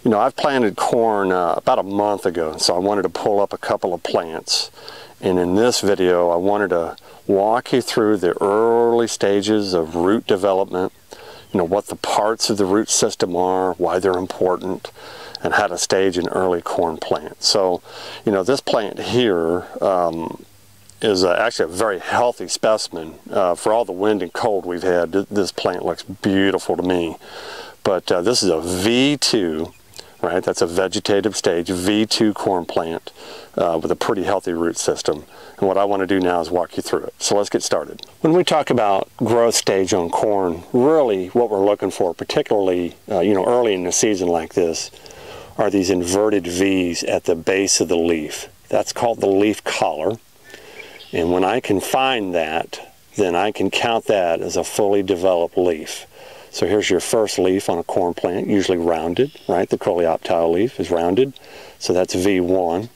You know, I've planted corn about a month ago, so I wanted to pull up a couple of plants. And in this video, I wanted to walk you through the early stages of root development, you know, what the parts of the root system are, why they're important, and how to stage an early corn plant. So, you know, this plant here is actually a very healthy specimen. For all the wind and cold we've had, this plant looks beautiful to me. But this is a V2, right? That's a vegetative stage, V2 corn plant with a pretty healthy root system. And what I want to do now is walk you through it. So let's get started. When we talk about growth stage on corn, really what we're looking for, particularly you know, early in the season like this, are these inverted V's at the base of the leaf. That's called the leaf collar. And when I can find that, then I can count that as a fully developed leaf. So here's your first leaf on a corn plant, usually rounded, right? The coleoptile leaf is rounded, so that's V1. And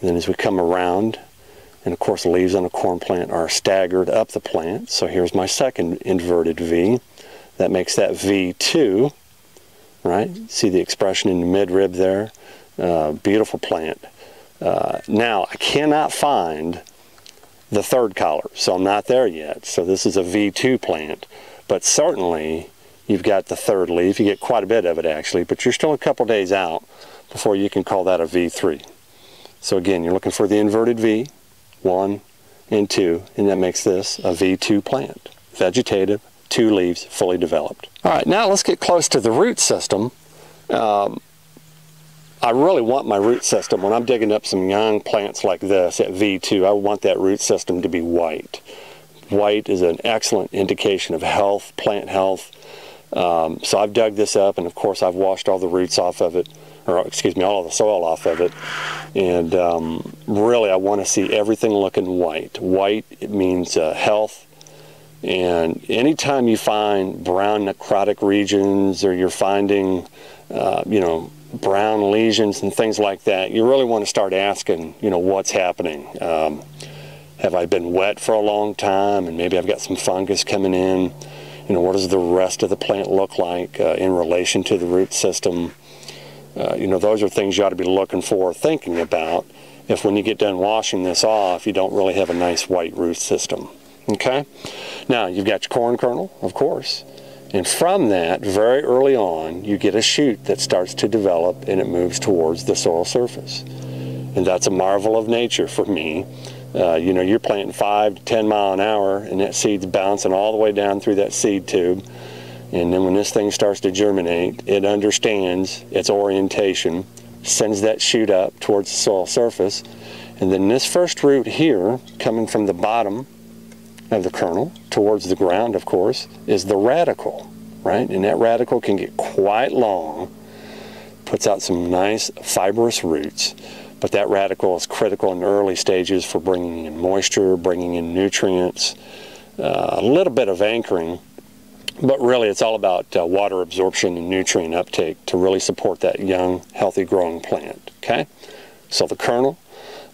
then as we come around, and of course leaves on a corn plant are staggered up the plant, so here's my second inverted V. That makes that V2, right? See the expression in the midrib there? Beautiful plant. Now, I cannot find the third collar, so I'm not there yet. So this is a V2 plant, but certainly you've got the third leaf. You get quite a bit of it actually, but you're still a couple days out before you can call that a V3. So again, you're looking for the inverted V, 1 and 2, and that makes this a V2 plant. Vegetative, 2 leaves, fully developed. All right, now let's get close to the root system. I really want my root system, when I'm digging up some young plants like this at V2, I want that root system to be white. White is an excellent indication of health, plant health. So I've dug this up, and of course I've washed all the roots off of it, or excuse me, all of the soil off of it. And really I want to see everything looking white. White, it means health. And anytime you find brown necrotic regions, or you're finding, you know, brown lesions and things like that, you really want to start asking, you know, what's happening. Have I been wet for a long time, and maybe I've got some fungus coming in? You know, what does the rest of the plant look like in relation to the root system? You know, those are things you ought to be looking for, thinking about, if when you get done washing this off, you don't really have a nice white root system. Okay? Now, you've got your corn kernel, of course. And from that, very early on, you get a shoot that starts to develop, and it moves towards the soil surface. And that's a marvel of nature for me. You know, you're planting 5 to 10 miles an hour, and that seed's bouncing all the way down through that seed tube. And then when this thing starts to germinate, it understands its orientation, sends that shoot up towards the soil surface. And then this first root here, coming from the bottom of the kernel towards the ground, of course, is the radicle, right? And that radicle can get quite long, puts out some nice fibrous roots, but that radicle is critical in the early stages for bringing in moisture, bringing in nutrients, a little bit of anchoring, but really it's all about water absorption and nutrient uptake to really support that young, healthy growing plant, okay? So the kernel,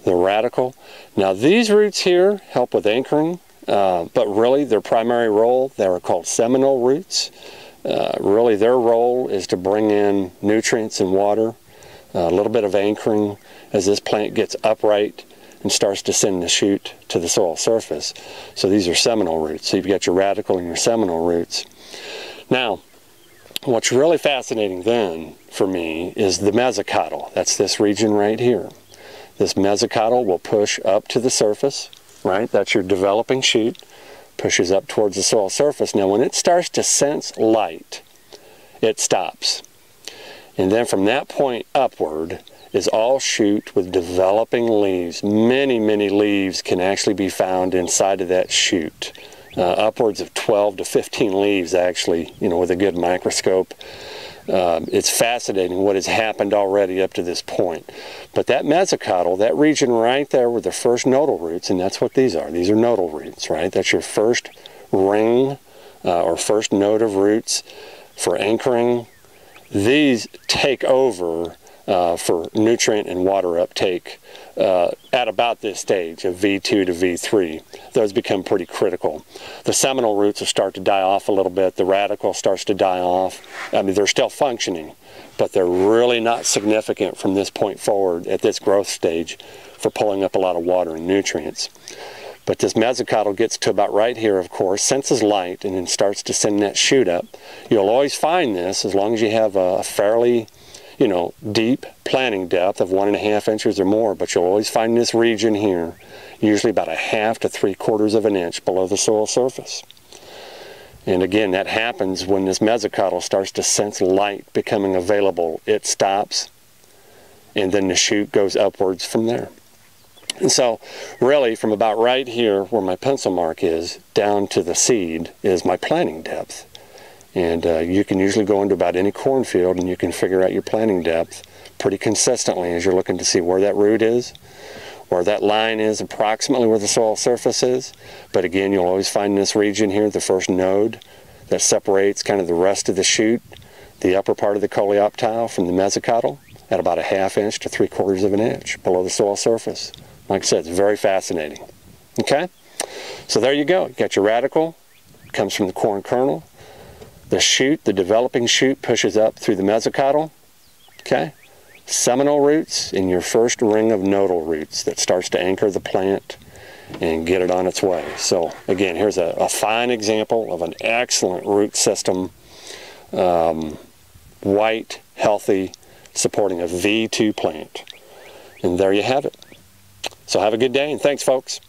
the radicle. Now these roots here help with anchoring, but really their primary role, they are called seminal roots. Really their role is to bring in nutrients and water, a little bit of anchoring as this plant gets upright and starts to send the shoot to the soil surface. So these are seminal roots. So you've got your radicle and your seminal roots. Now, what's really fascinating then for me is the mesocotyl. That's this region right here. This mesocotyl will push up to the surface, right? That's your developing shoot, pushes up towards the soil surface. Now when it starts to sense light, it stops. And then from that point upward is all shoot with developing leaves. Many, many leaves can actually be found inside of that shoot. Upwards of 12 to 15 leaves actually, you know, with a good microscope. It's fascinating what has happened already up to this point. But that mesocotyl, that region right there with the first nodal roots, and that's what these are. These are nodal roots, right? That's your first ring or first node of roots for anchoring. These take over for nutrient and water uptake at about this stage of V2 to V3. Those become pretty critical. The seminal roots will start to die off a little bit. The radicle starts to die off. I mean, they're still functioning, but they're really not significant from this point forward at this growth stage for pulling up a lot of water and nutrients. But this mesocotyl gets to about right here, of course, senses light, and then starts to send that shoot up. You'll always find this as long as you have a fairly, deep planting depth of 1.5 inches or more, but you'll always find this region here, usually about 1/2 to 3/4 of an inch below the soil surface. And again, that happens when this mesocotyl starts to sense light becoming available. It stops, and then the shoot goes upwards from there. And so really from about right here where my pencil mark is down to the seed is my planting depth. And you can usually go into about any cornfield and you can figure out your planting depth pretty consistently as you're looking to see where that root is, where that line is approximately where the soil surface is. But again, you'll always find this region here, the first node that separates kind of the rest of the shoot, the upper part of the coleoptile from the mesocotyl at about 1/2 inch to 3/4 of an inch below the soil surface. Like I said, it's very fascinating. Okay? So there you go. You got your radicle, comes from the corn kernel. The shoot, the developing shoot, pushes up through the mesocotyl. Okay? Seminal roots in your first ring of nodal roots that starts to anchor the plant and get it on its way. So again, here's a fine example of an excellent root system, white, healthy, supporting a V2 plant. And there you have it. So have a good day, and thanks, folks.